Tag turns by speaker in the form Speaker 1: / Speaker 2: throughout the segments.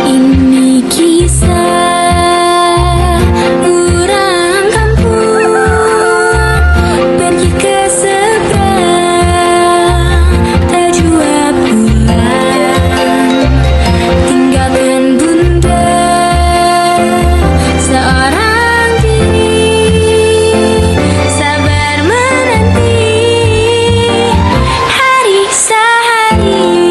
Speaker 1: Ini kisah orang kampung pergi ke seberang, tak jua pulang, tinggalkan bunda seorang diri, sabar menanti hari sehari.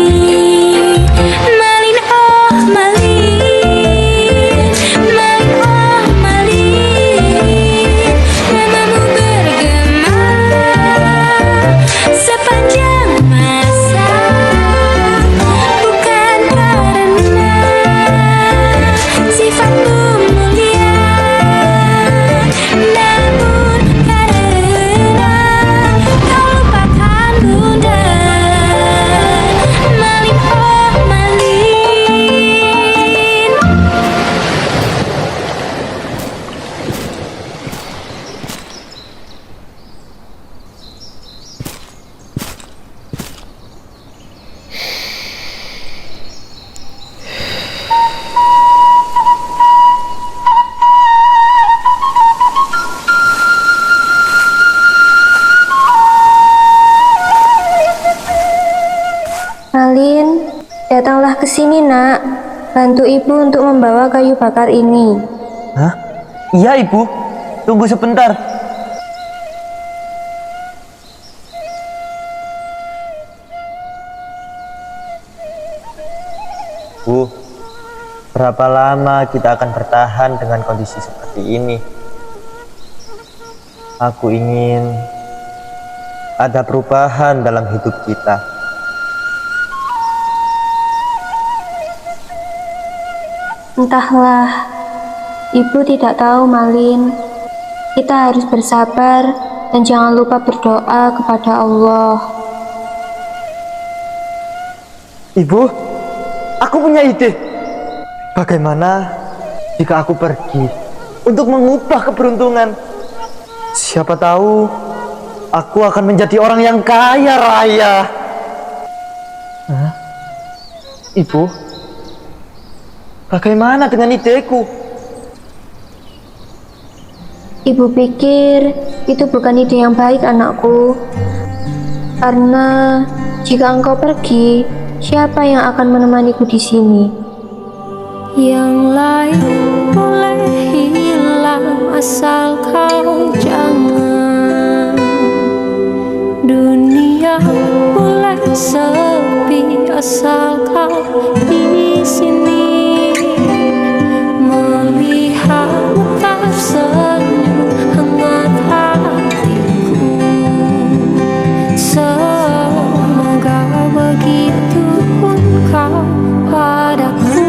Speaker 1: Malin oh malin, malin oh malin, namamu bergema sepanjang masa, bukan karena sifatmu mulia, namun karena kau lupakan bunda. Malin oh malin.
Speaker 2: Malin, datanglah ke sini nak. Bantu ibu untuk membawa kayu bakar ini.
Speaker 3: Hah? Iya ibu, tunggu sebentar. Bu, berapa lama kita akan bertahan dengan kondisi seperti ini? Aku ingin ada perubahan dalam hidup kita.
Speaker 2: Entahlah, ibu tidak tahu Malin. Kita harus bersabar dan jangan lupa berdoa kepada Allah.
Speaker 3: Ibu, aku punya ide. Bagaimana jika aku pergi untuk mengubah keberuntungan? Siapa tahu aku akan menjadi orang yang kaya raya. Hah? Ibu, bagaimana dengan ideku?
Speaker 2: Ibu pikir itu bukan ide yang baik anakku. Karena jika engkau pergi, siapa yang akan menemaniku di sini?
Speaker 1: Yang lain boleh hilang asal kau jangan. Dunia boleh sepi asal kau di sini. Melihatmu tersenyum hangat hatiku. Semoga begitu pun kau padaku.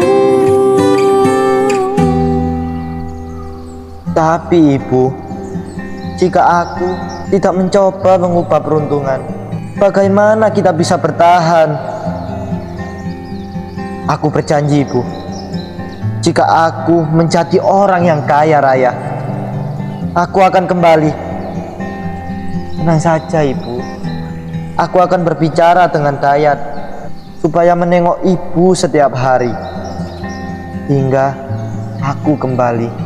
Speaker 3: Tapi ibu, jika aku tidak mencoba mengubah peruntungan, bagaimana kita bisa bertahan? Aku berjanji ibu, jika aku menjadi orang yang kaya raya, aku akan kembali. Tenang saja ibu, aku akan berbicara dengan Dayat supaya menengok ibu setiap hari hingga aku kembali.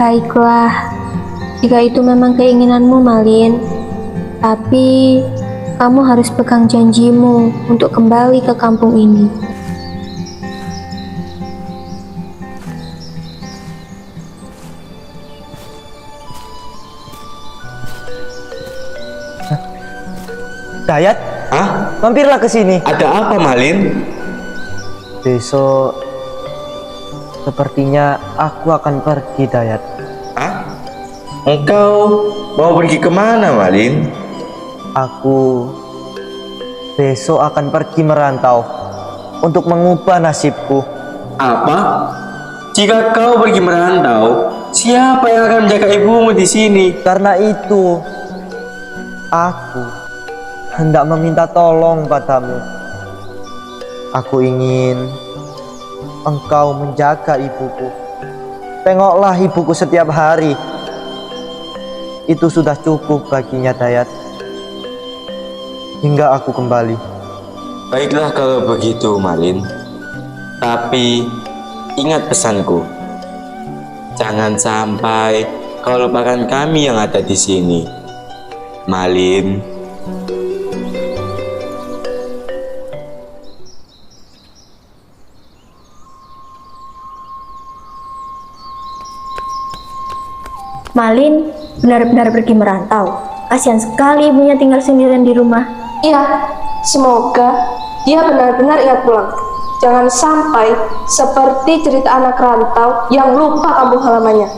Speaker 2: Baiklah, jika itu memang keinginanmu Malin. Tapi kamu harus pegang janjimu untuk kembali ke kampung ini.
Speaker 3: Dayat,
Speaker 4: Hah?
Speaker 3: mampirlah ke sini.
Speaker 4: Ada apa, Malin?
Speaker 3: Besok sepertinya aku akan pergi, Dayat.
Speaker 4: Hah? Engkau mau pergi kemana, Malin?
Speaker 3: Aku besok akan pergi merantau untuk mengubah nasibku.
Speaker 4: Apa? Jika kau pergi merantau, siapa yang akan menjaga ibumu di sini?
Speaker 3: Karena itu, aku hendak meminta tolong padamu. Aku ingin engkau menjaga ibuku. Tengoklah ibuku setiap hari. Itu sudah cukup baginya, Dayat. Hingga aku kembali.
Speaker 4: Baiklah kalau begitu, Malin. Tapi ingat pesanku. Jangan sampai kau lupakan kami yang ada di sini. Malin.
Speaker 2: Malin benar-benar pergi merantau. Kasihan sekali ibunya tinggal sendirian di rumah.
Speaker 5: Iya, semoga dia benar-benar ingat pulang. Jangan sampai seperti cerita anak rantau yang lupa kampung halamannya.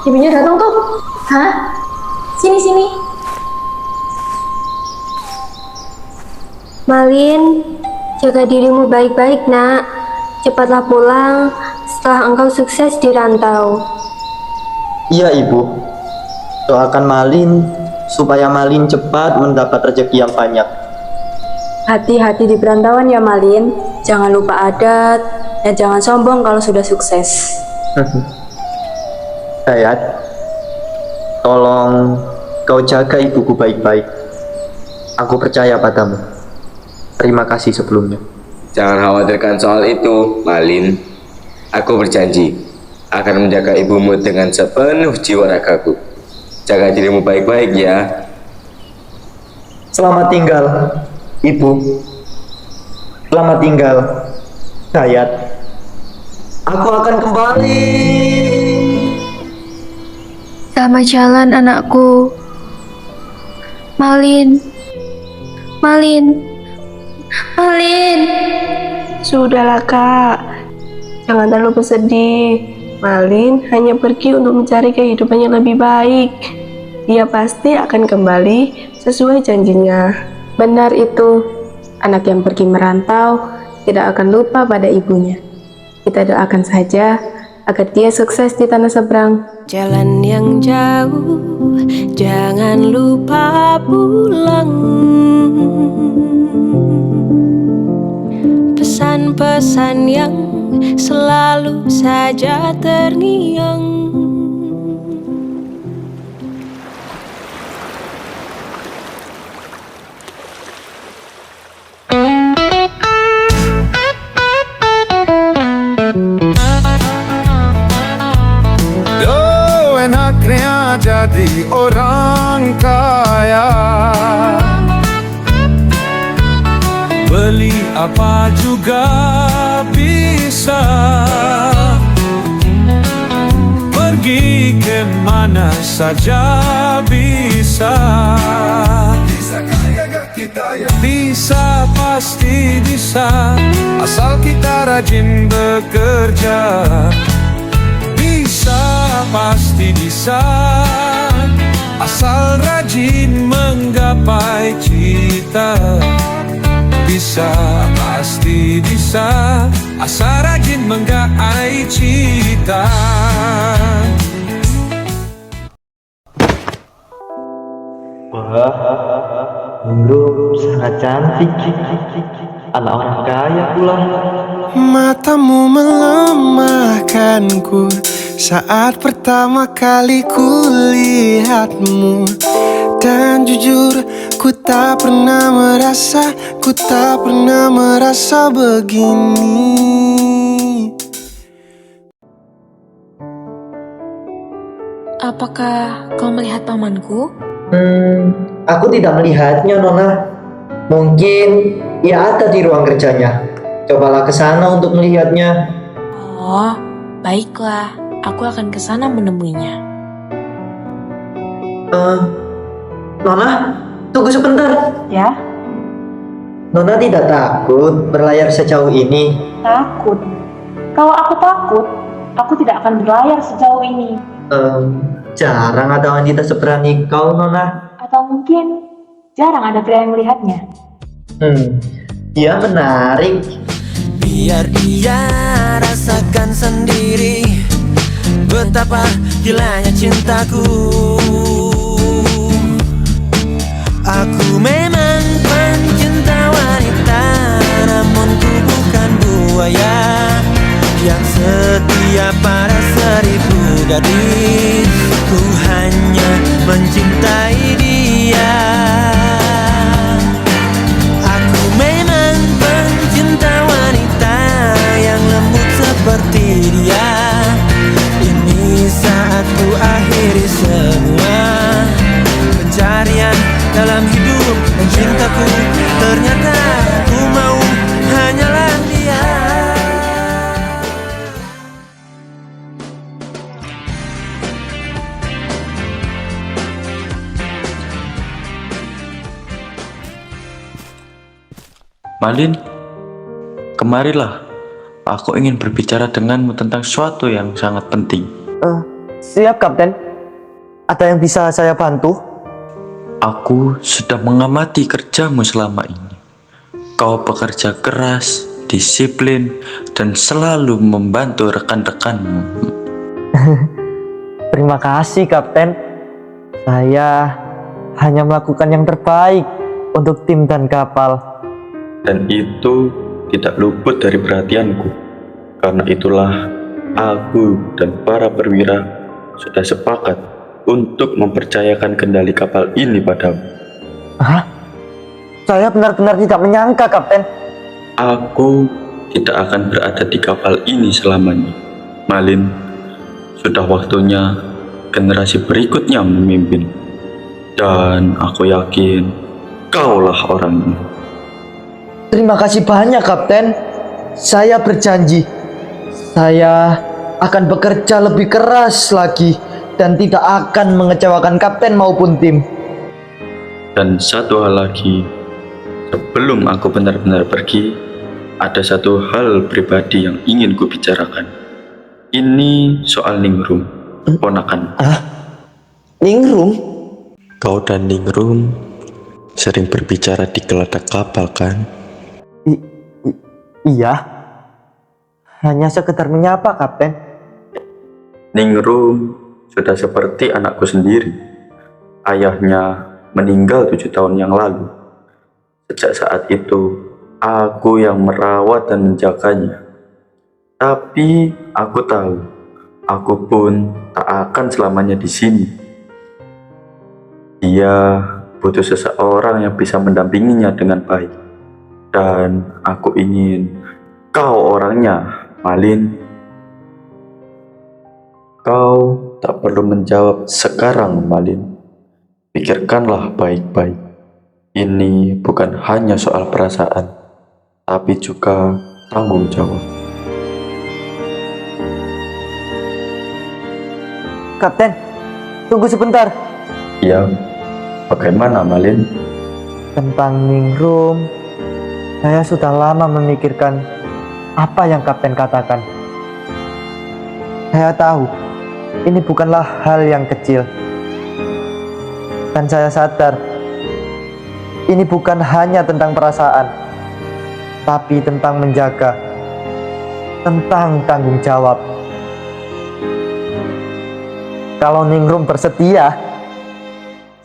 Speaker 5: Ibunya datang tuh.
Speaker 2: Hah? Sini. Malin, jaga dirimu baik-baik, nak. Cepatlah pulang setelah engkau sukses di rantau.
Speaker 3: Iya ibu, doakan Malin supaya Malin cepat mendapat rezeki yang banyak.
Speaker 5: Hati-hati di perantauan ya Malin. Jangan lupa adat dan jangan sombong kalau sudah sukses.
Speaker 3: Dayat, tolong kau jaga ibuku baik-baik. Aku percaya padamu. Terima kasih sebelumnya.
Speaker 4: Jangan khawatirkan soal itu, Malin. Aku berjanji akan menjaga ibumu dengan sepenuh jiwa ragaku. Jaga dirimu baik-baik ya.
Speaker 3: Selamat tinggal, ibu. Selamat tinggal, Dayat. Aku akan kembali.
Speaker 1: Selamat jalan anakku. Malin.
Speaker 5: Sudahlah kak, jangan terlalu bersedih. Malin hanya pergi untuk mencari kehidupan yang lebih baik. Dia pasti akan kembali sesuai janjinya. Benar itu, anak yang pergi merantau tidak akan lupa pada ibunya. Kita doakan saja agar dia sukses di tanah seberang.
Speaker 1: Jalan yang jauh, jangan lupa pulang. Pesan-pesan yang selalu saja terngiang.
Speaker 6: Enaknya jadi orang kaya, beli apa juga bisa, pergi kemana saja bisa. Bisa pasti bisa, asal kita rajin bekerja. Bisa pasti bisa, asal rajin menggapai cita. Bisa pasti bisa, asal rajin menggapai cita.
Speaker 3: Wah, Nurul sangat cantik. Anak orang kaya pula.
Speaker 6: Matamu melemahkanku saat pertama kali kulihatmu. Dan jujur, ku tak pernah merasa begini.
Speaker 1: Apakah kau melihat pamanku?
Speaker 3: Aku tidak melihatnya, Nona. Mungkin ia ada di ruang kerjanya. Cobalah ke sana untuk melihatnya.
Speaker 1: Oh, baiklah. Aku akan ke sana menemuinya.
Speaker 3: Nona, tunggu sebentar.
Speaker 5: Ya,
Speaker 3: Nona tidak takut berlayar sejauh ini?
Speaker 5: takut. Kalau aku takut, aku tidak akan berlayar sejauh ini.
Speaker 3: Jarang ada wanita seberani kau, Nona.
Speaker 5: Atau mungkin jarang ada pria yang melihatnya.
Speaker 3: Dia menarik.
Speaker 7: Biar dia rasakan sendiri betapa gilanya cintaku. Aku memang pencinta wanita, namun ku bukan buaya yang setia pada 1000 gadis. Ku hanya mencintai dia. Aku memang
Speaker 8: Malin, kemarilah. Aku ingin berbicara denganmu tentang sesuatu yang sangat penting.
Speaker 3: Siap, Kapten. Ada yang bisa saya bantu?
Speaker 8: Aku sudah mengamati kerjamu selama ini. Kau bekerja keras, disiplin, dan selalu membantu rekan-rekanmu.
Speaker 3: Terima kasih, Kapten. Saya hanya melakukan yang terbaik untuk tim dan kapal.
Speaker 8: Dan itu tidak luput dari perhatianku. Karena itulah aku dan para perwira sudah sepakat untuk mempercayakan kendali kapal ini padamu.
Speaker 3: Hah? Saya benar-benar tidak menyangka, Kapten.
Speaker 8: Aku tidak akan berada di kapal ini selamanya. Malin, sudah waktunya generasi berikutnya memimpin. Dan aku yakin kaulah orangnya.
Speaker 3: Terima kasih banyak, Kapten. Saya berjanji, saya akan bekerja lebih keras lagi dan tidak akan mengecewakan Kapten maupun tim.
Speaker 8: Dan satu hal lagi, sebelum aku benar-benar pergi, ada satu hal pribadi yang ingin kubicarakan. Ini soal Ningrum, ponakan.
Speaker 3: Ningrum?
Speaker 8: Kau dan Ningrum sering berbicara di geladak kapal, kan?
Speaker 3: Iya. Hanya sekedar menyapa, Kapten.
Speaker 8: Ningrum sudah seperti anakku sendiri. Ayahnya meninggal 7 tahun yang lalu. Sejak saat itu, aku yang merawat dan menjaganya. Tapi aku tahu, aku pun tak akan selamanya di sini. Dia butuh seseorang yang bisa mendampinginya dengan baik. Dan aku ingin kau orangnya, Malin. Kau tak perlu menjawab sekarang, Malin. Pikirkanlah baik-baik. Ini bukan hanya soal perasaan, tapi juga tanggung jawab.
Speaker 3: Kapten, tunggu sebentar.
Speaker 8: Ya, bagaimana, Malin?
Speaker 3: Tentang Ningrum, saya sudah lama memikirkan apa yang Kapten katakan. Saya tahu ini bukanlah hal yang kecil. Dan saya sadar ini bukan hanya tentang perasaan, tapi tentang menjaga, tentang tanggung jawab. Kalau Ningrum bersedia,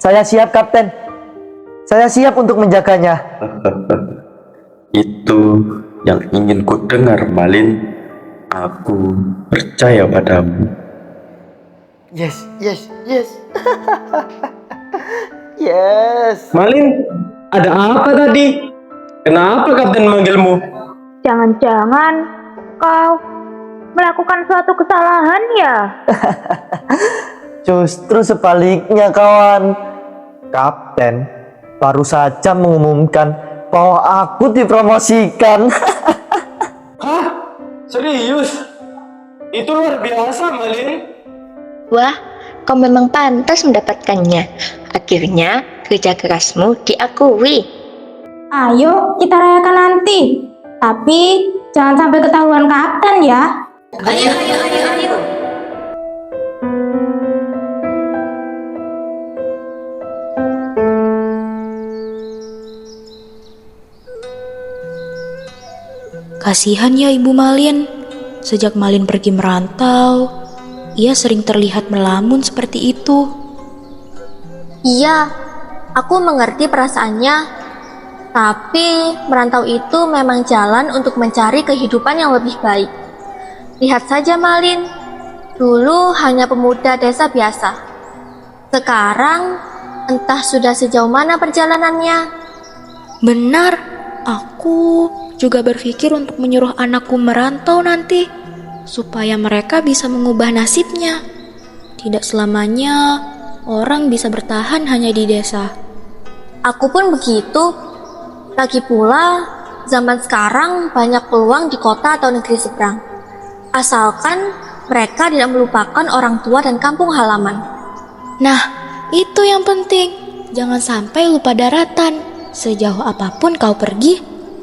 Speaker 3: saya siap, Kapten. Saya siap untuk menjaganya.
Speaker 8: Itu yang ingin ku dengar, Malin. Aku percaya padamu.
Speaker 3: Yes. Yes.
Speaker 9: Malin, ada apa tadi? Kenapa Kapten manggilmu?
Speaker 2: Jangan-jangan kau melakukan suatu kesalahan ya?
Speaker 3: Justru sebaliknya, kawan. Kapten baru saja mengumumkan bahwa aku dipromosikan.
Speaker 9: Hah? Serius? Itu luar biasa, Malin.
Speaker 10: Wah, kau memang pantas mendapatkannya. Akhirnya, kerja kerasmu diakui.
Speaker 2: Ayo kita rayakan nanti. Tapi jangan sampai ketahuan Kapten ya.
Speaker 10: Ayo.
Speaker 1: Kasihan ya Ibu Malin. Sejak Malin pergi merantau, ia sering terlihat melamun seperti itu.
Speaker 2: Iya, aku mengerti perasaannya. Tapi merantau itu memang jalan untuk mencari kehidupan yang lebih baik. Lihat saja Malin, dulu hanya pemuda desa biasa. Sekarang entah sudah sejauh mana perjalanannya.
Speaker 1: Benar, aku juga berpikir untuk menyuruh anakku merantau nanti, supaya mereka bisa mengubah nasibnya. Tidak selamanya orang bisa bertahan hanya di desa.
Speaker 2: Aku pun begitu. Lagi pula, zaman sekarang banyak peluang di kota atau negeri seberang. Asalkan mereka tidak melupakan orang tua dan kampung halaman.
Speaker 1: Nah, itu yang penting. Jangan sampai lupa daratan. Sejauh apapun kau pergi,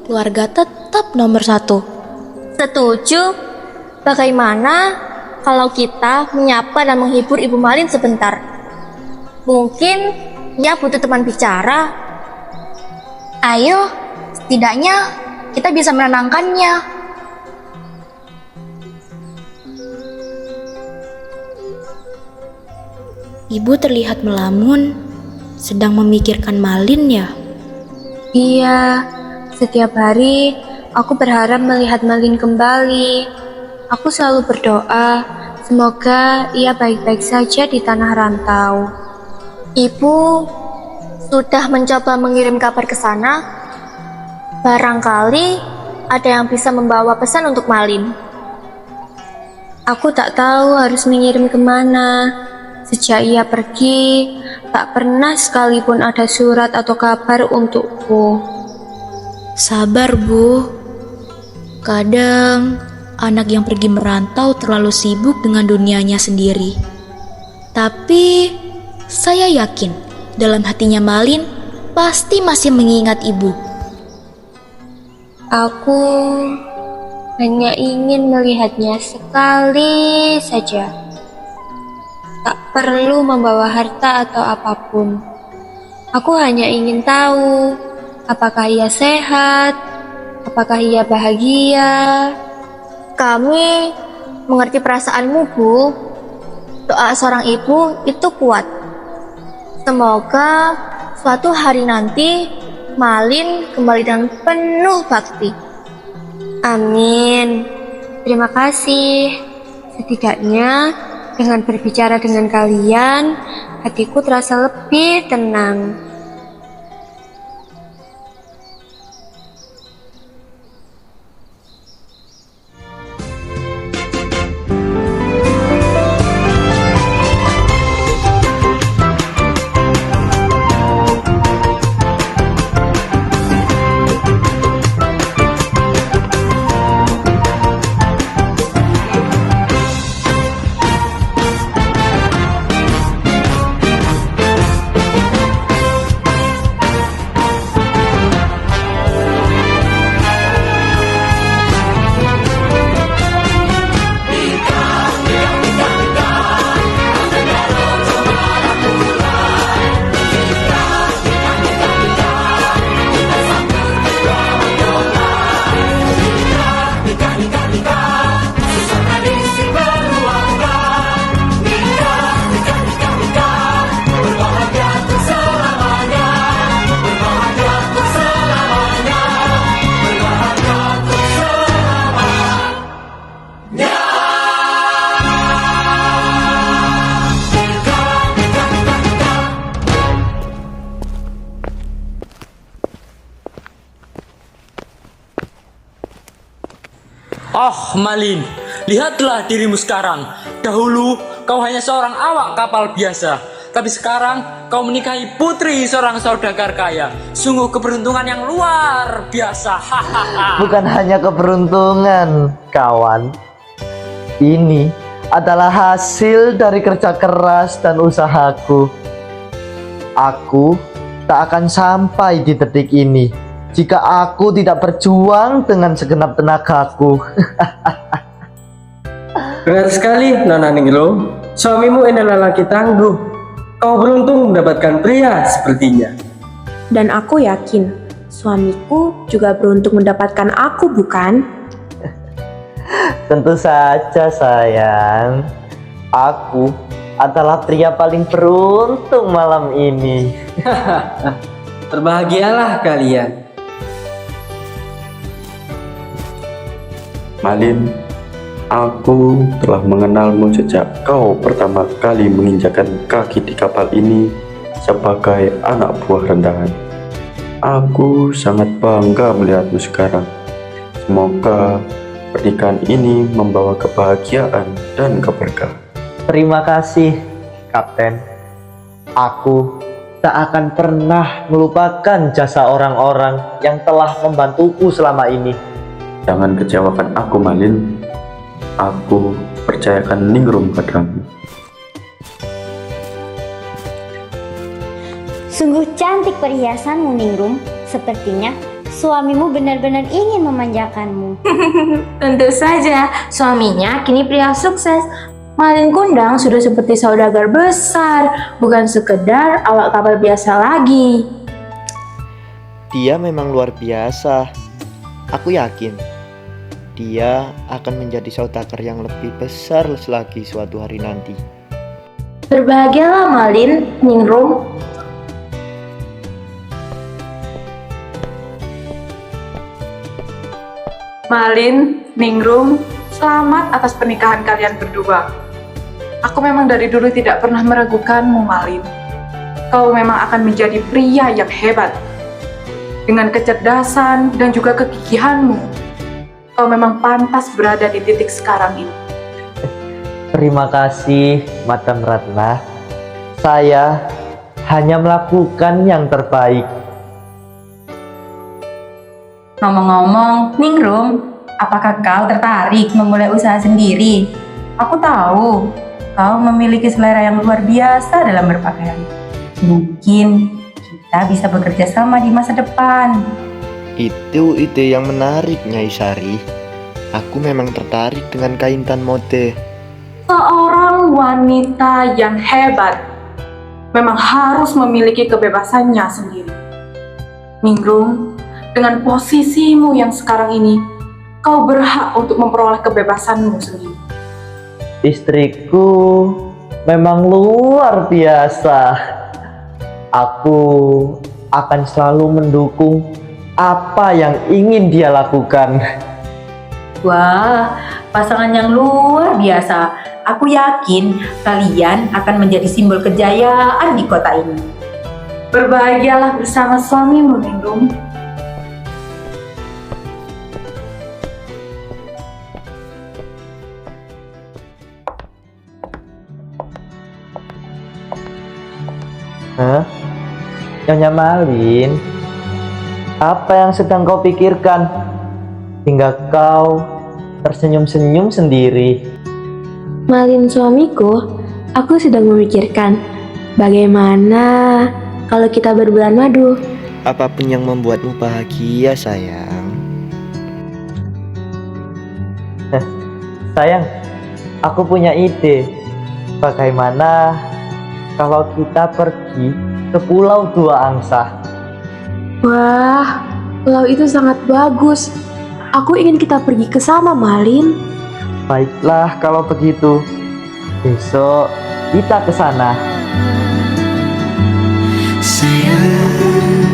Speaker 1: keluarga tetap nomor satu.
Speaker 2: Setuju? Bagaimana kalau kita menyapa dan menghibur Ibu Malin sebentar? Mungkin ia butuh teman bicara. Ayo, setidaknya kita bisa menenangkannya.
Speaker 1: Ibu terlihat melamun, sedang memikirkan Malin ya?
Speaker 5: Iya, setiap hari aku berharap melihat Malin kembali. Aku selalu berdoa, semoga ia baik-baik saja di tanah rantau.
Speaker 2: Ibu sudah mencoba mengirim kabar ke sana? Barangkali ada yang bisa membawa pesan untuk Malin.
Speaker 5: Aku tak tahu harus mengirim kemana. Sejak ia pergi, tak pernah sekalipun ada surat atau kabar untukku.
Speaker 1: Sabar, Bu. Kadang anak yang pergi merantau terlalu sibuk dengan dunianya sendiri. Tapi saya yakin dalam hatinya Malin pasti masih mengingat Ibu.
Speaker 5: Aku hanya ingin melihatnya sekali saja. Tak perlu membawa harta atau apapun. Aku hanya ingin tahu apakah ia sehat, apakah ia bahagia.
Speaker 2: Kami mengerti perasaanmu, Bu. Doa seorang ibu itu kuat. Semoga suatu hari nanti Malin kembali dengan penuh bakti.
Speaker 5: Amin. Terima kasih. Setidaknya dengan berbicara dengan kalian, hatiku terasa lebih tenang.
Speaker 9: Oh Malin, lihatlah dirimu sekarang. Dahulu kau hanya seorang awak kapal biasa, tapi sekarang kau menikahi putri seorang saudagar kaya. Sungguh keberuntungan yang luar biasa. Hahaha.
Speaker 3: Bukan hanya keberuntungan, kawan. Ini adalah hasil dari kerja keras dan usahaku. Aku tak akan sampai di detik ini jika aku tidak berjuang dengan segenap tenagaku.
Speaker 9: Benar sekali, Nona Ningglo. Suamimu adalah laki tangguh. Kau beruntung mendapatkan pria sepertinya.
Speaker 5: Dan aku yakin, suamiku juga beruntung mendapatkan aku, bukan?
Speaker 3: Tentu saja, sayang. Aku adalah pria paling beruntung malam ini.
Speaker 9: Berbahagialah kalian.
Speaker 8: Malin, aku telah mengenalmu sejak kau pertama kali menginjakkan kaki di kapal ini sebagai anak buah rendahan. Aku sangat bangga melihatmu sekarang. Semoga pernikahan ini membawa kebahagiaan dan keberkahan.
Speaker 3: Terima kasih, Kapten. Aku tak akan pernah melupakan jasa orang-orang yang telah membantuku selama ini.
Speaker 8: Jangan kecewakan aku, Malin. Aku percayakan Ningrum padamu.
Speaker 11: Sungguh cantik perhiasanmu, Ningrum. Sepertinya suamimu benar-benar ingin memanjakanmu.
Speaker 12: Tentu saja, suaminya kini pria sukses. Malin Kundang sudah seperti saudagar besar, bukan sekedar awak kapal biasa lagi.
Speaker 3: Dia memang luar biasa. Aku yakin dia akan menjadi saudagar yang lebih besar lagi suatu hari nanti.
Speaker 12: Berbahagialah Malin, Ningrum.
Speaker 13: Malin, Ningrum, selamat atas pernikahan kalian berdua. Aku memang dari dulu tidak pernah meragukanmu, Malin. Kau memang akan menjadi pria yang hebat. Dengan kecerdasan dan juga kegigihanmu, kau memang pantas berada di titik sekarang ini.
Speaker 3: Terima kasih, Madam Ratna. Saya hanya melakukan yang terbaik.
Speaker 12: Ngomong-ngomong, Ningrum, apakah kau tertarik memulai usaha sendiri? Aku tahu kau memiliki selera yang luar biasa dalam berpakaian. Mungkin kita bisa bekerja sama di masa depan.
Speaker 3: Itu ide yang menarik, Nyai Sari. Aku memang tertarik dengan kaintan mode.
Speaker 13: Seorang wanita yang hebat memang harus memiliki kebebasannya sendiri. Ningrum, dengan posisimu yang sekarang ini, kau berhak untuk memperoleh kebebasanmu sendiri.
Speaker 3: Istriku memang luar biasa. Aku akan selalu mendukung apa yang ingin dia lakukan.
Speaker 12: Wah, pasangan yang luar biasa. Aku yakin kalian akan menjadi simbol kejayaan di kota ini.
Speaker 13: Berbahagialah bersama suamimu, Ningrum.
Speaker 3: Hah? Nyonya Malin, apa yang sedang kau pikirkan? Hingga kau tersenyum-senyum sendiri.
Speaker 5: Malin suamiku, aku sedang memikirkan bagaimana kalau kita berbulan madu.
Speaker 3: Apapun yang membuatmu bahagia, sayang. Sayang, aku punya ide. Bagaimana kalau kita pergi ke Pulau Dua Angsa?
Speaker 5: Wah, pulau itu sangat bagus. Aku ingin kita pergi ke sana, Malin.
Speaker 3: Baiklah kalau begitu. Besok kita ke sana.
Speaker 7: Sayang,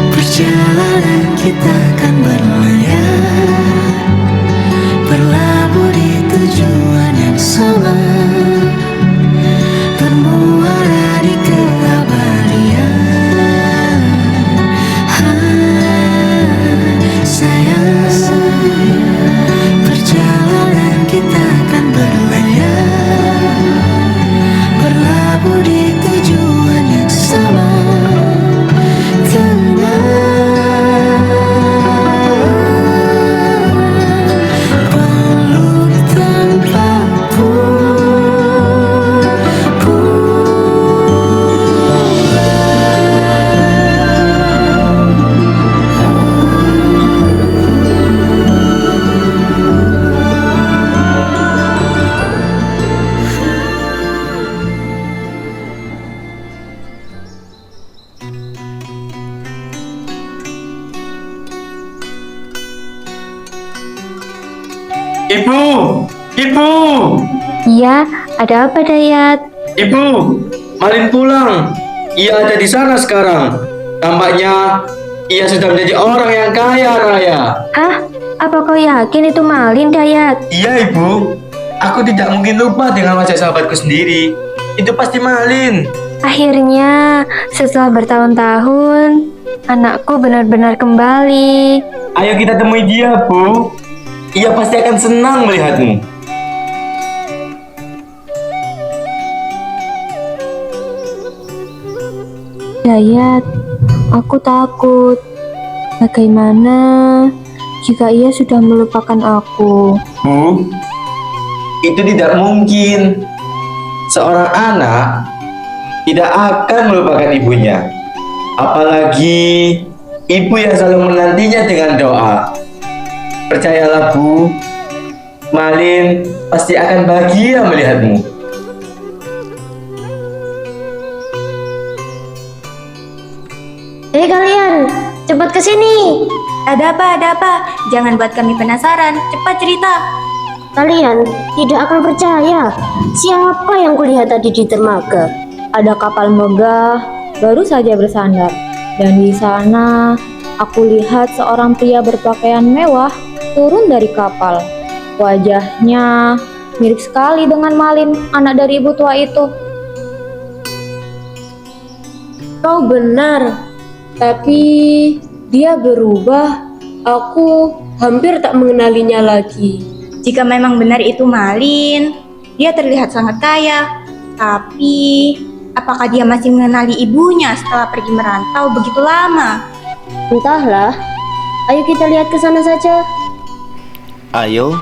Speaker 7: perjalanan kita akan berlayar, berlabuh di tujuan yang sama, bermuara di keabadian. Sayang, perjalanan kita akan berlayar, berlabuh di tujuan yang sama.
Speaker 9: Ibu! Ibu!
Speaker 12: Iya, ada apa Dayat?
Speaker 9: Ibu! Malin pulang. Ia ada di sana sekarang. Tampaknya ia sudah menjadi orang yang kaya raya.
Speaker 12: Hah? Apa kau yakin itu Malin, Dayat?
Speaker 9: Iya, Ibu. Aku tidak mungkin lupa dengan wajah sahabatku sendiri. Itu pasti Malin.
Speaker 12: Akhirnya, setelah bertahun-tahun, anakku benar-benar kembali.
Speaker 9: Ayo kita temui dia, Bu. Ia pasti akan senang melihatmu.
Speaker 12: Dayat, aku takut. Bagaimana jika ia sudah melupakan aku?
Speaker 9: Bu, itu tidak mungkin. Seorang anak tidak akan melupakan ibunya. Apalagi
Speaker 4: ibu yang selalu menantinya dengan doa. Percayalah Bu, Malin pasti akan bahagia melihatmu.
Speaker 11: Kalian, cepat ke sini.
Speaker 12: Ada apa? Ada apa? Jangan buat kami penasaran. Cepat cerita.
Speaker 11: Kalian tidak akan percaya siapa yang kulihat tadi di dermaga.
Speaker 1: Ada kapal megah baru saja bersandar, dan di sana aku lihat seorang pria berpakaian mewah turun dari kapal. Wajahnya mirip sekali dengan Malin, anak dari ibu tua itu.
Speaker 5: Kau benar, tapi dia berubah. Aku hampir tak mengenalinya lagi.
Speaker 12: Jika memang benar itu Malin, dia terlihat sangat kaya. Tapi, apakah dia masih mengenali ibunya setelah pergi merantau begitu lama?
Speaker 11: Entahlah. Ayo kita lihat ke sana saja.
Speaker 3: Ayo.